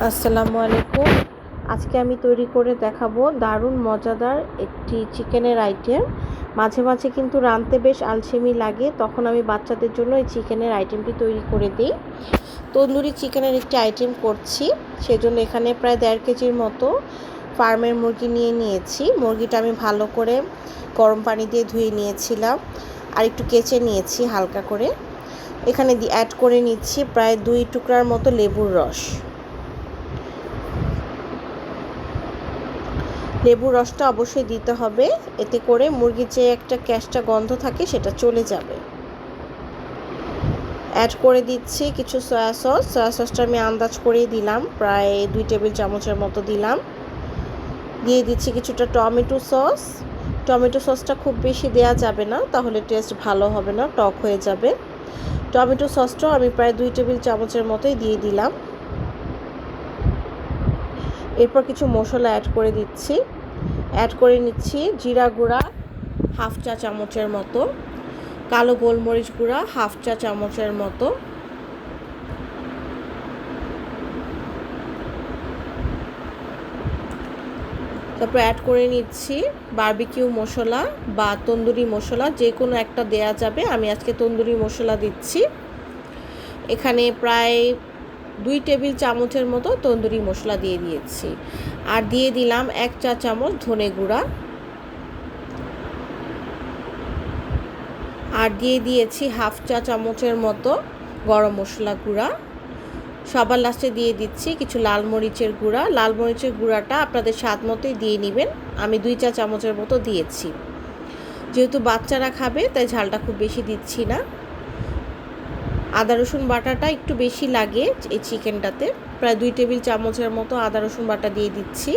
আসসালামু আলাইকুম। আজকে আমি তৈরি করে দেখাবো দারুণ মজাদার একটি চিকেনের আইটেম। মাঝে মাঝে কিন্তু রাঁধতে বেশ আলসেমি লাগে, তখন আমি বাচ্চাদের জন্য এই চিকেনের আইটেমটি তৈরি করে দিই। তন্দুরি চিকেনের একটি আইটেম করছি, সেজন্য এখানে প্রায় 1.5 কেজির মতো ফার্মের মুরগি নিয়েছি। মুরগিটা আমি ভালো করে গরম পানি দিয়ে ধুয়ে নিয়েছিলাম, আর একটু কেচে নিয়েছি হালকা করে। এখানে অ্যাড করে নিচ্ছি প্রায় 2 টুকরার মতো লেবুর রস। লেবুর রসটা অবশ্যই দিতে হবে, এতে করে মুরগির যে একটা ক্যাশটা গন্ধ থাকে সেটা চলে যাবে। অ্যাড করে দিচ্ছি কিছু সয়া সসটা আমি আন্দাজ করেই দিলাম, প্রায় 2 টেবিল চামচের মতো দিলাম। দিয়ে দিচ্ছি কিছুটা টমেটো সসটা খুব বেশি দেয়া যাবে না, তাহলে টেস্ট ভালো হবে না, টক হয়ে যাবে। টমেটো সসটাও আমি প্রায় 2 টেবিল চামচের মতোই দিয়ে দিলাম। এরপর কিছু মশলা অ্যাড করে নিচ্ছি জিরা গুঁড়া 1/2 চা চামচের মতো, কালো গোলমরিচ গুঁড়া 1/2 চা চামচের মতো, তারপর অ্যাড করে নিচ্ছি বারবিকিউ মশলা বা তন্দুরি মশলা, যে কোনো একটা দেয়া যাবে। আমি আজকে তন্দুরি মশলা দিচ্ছি। এখানে প্রায় 2 টেবিল চামচের মতো তন্দুরি মশলা দিয়ে দিয়েছি, আর দিয়ে দিলাম 1 চা চামচ ধনে গুঁড়া, আর দিয়ে দিয়েছি 1/2 চা চামচের মতো গরম মশলা গুঁড়া। সবার লাস্টে দিয়ে দিচ্ছি কিছু লাল মরিচের গুঁড়াটা আপনাদের স্বাদ মতোই দিয়ে নেবেন। আমি 2 চা চামচের মতো দিয়েছি, যেহেতু বাচ্চারা খাবে তাই ঝালটা খুব বেশি দিচ্ছি না। আদা রসুন বাটাটা একটু বেশি লাগে এই চিকেনটাতে, প্রায় 2 টেবিল চামচের মতো আদা রসুন বাটা দিয়ে দিচ্ছি।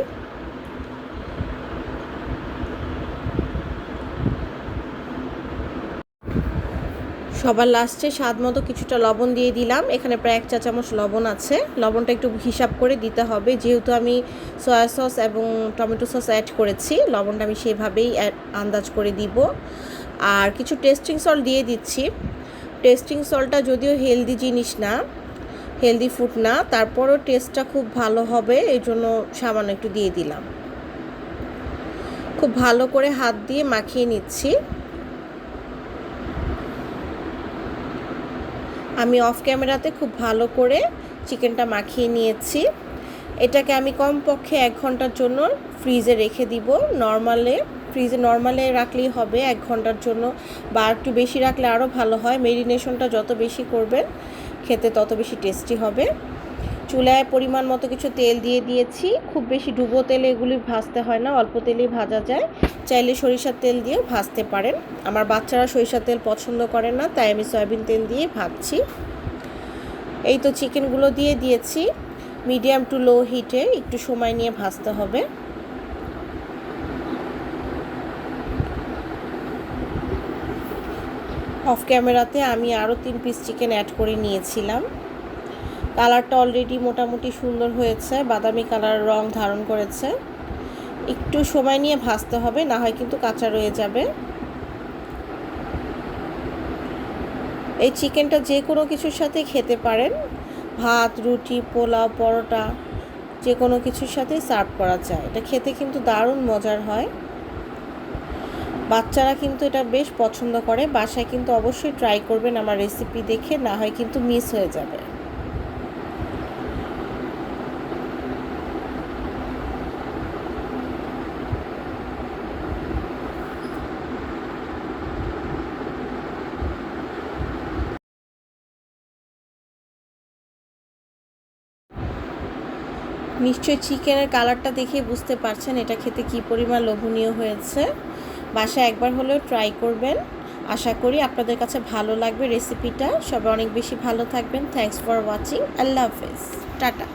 সবার লাস্টে স্বাদ মতো কিছুটা লবণ দিয়ে দিলাম। এখানে প্রায় 1 চা চামচ লবণ আছে, লবণটা একটু হিসাব করে দিতে হবে, যেহেতু আমি সয়া সস এবং টমেটো সস অ্যাড করেছি, লবণটা আমি সেভাবেই আন্দাজ করে দিব। আর কিছু টেস্টিং সল্ট দিয়ে দিচ্ছি। টেস্টিং সল্টটা যদিও হেলদি ফুড না, তারপরও টেস্টটা খুব ভালো হবে, এই জন্য সামান্য একটু দিয়ে দিলাম। খুব ভালো করে হাত দিয়ে মাখিয়ে নিচ্ছি। আমি অফ ক্যামেরাতে খুব ভালো করে চিকেনটা মাখিয়ে নিয়েছি। এটাকে আমি কমপক্ষে 1 ঘন্টার জন্য ফ্রিজে রেখে দিব। নর্মালে রাখলেই হবে 1 ঘন্টার জন্য, বা একটু বেশি রাখলে আরও ভালো হয়। মেরিনেশনটা যত বেশি করবেন খেতে তত বেশি টেস্টি হবে। চুলায় পরিমাণ মতো কিছু তেল দিয়ে দিয়েছি। খুব বেশি ডুবো তেলে এগুলি ভাজতে হয় না, অল্প তেলেই ভাজা যায়। চাইলে সরিষার তেল দিয়েও ভাজতে পারেন। আমার বাচ্চারা সরিষার তেল পছন্দ করে না, তাই আমি সয়াবিন তেল দিয়ে ভাজছি। এই তো চিকেনগুলো দিয়ে দিয়েছি। মিডিয়াম টু লো হিটে একটু সময় নিয়ে ভাজতে হবে। অফ ক্যামেরাতে আমি আরও 3 পিস চিকেন অ্যাড করে নিয়েছিলাম। কালারটা অলরেডি মোটামুটি সুন্দর হয়েছে, বাদামি কালার রং ধারণ করেছে। একটু সময় নিয়ে ভাজতে হবে, না হয় কিন্তু কাঁচা রয়ে যাবে। এই চিকেনটা যে কোনো কিছুর সাথে খেতে পারেন, ভাত, রুটি, পোলাও, পরোটা, যে কোনো কিছুর সাথেই সার্ভ করা যায়। এটা খেতে কিন্তু দারুণ মজার হয়, বাচ্চারা কিন্তু এটা বেশ পছন্দ করে। বাসায় কিন্তু অবশ্যই ট্রাই করবেন আমার রেসিপি দেখে, না হয় কিন্তু মিস হয়ে যাবে। নিশ্চয়ই চিকেনের কালারটা দেখে বুঝতে পারছেন এটা খেতে কী পরিমাণ লোভনীয় হয়েছে। বাসায় একবার হলেও ট্রাই করবেন। আশা করি আপনাদের কাছে ভালো লাগবে রেসিপিটা। সবাই অনেক বেশি ভালো থাকবেন। Thanks for watching. আল্লাহ হাফেজ, টাটা।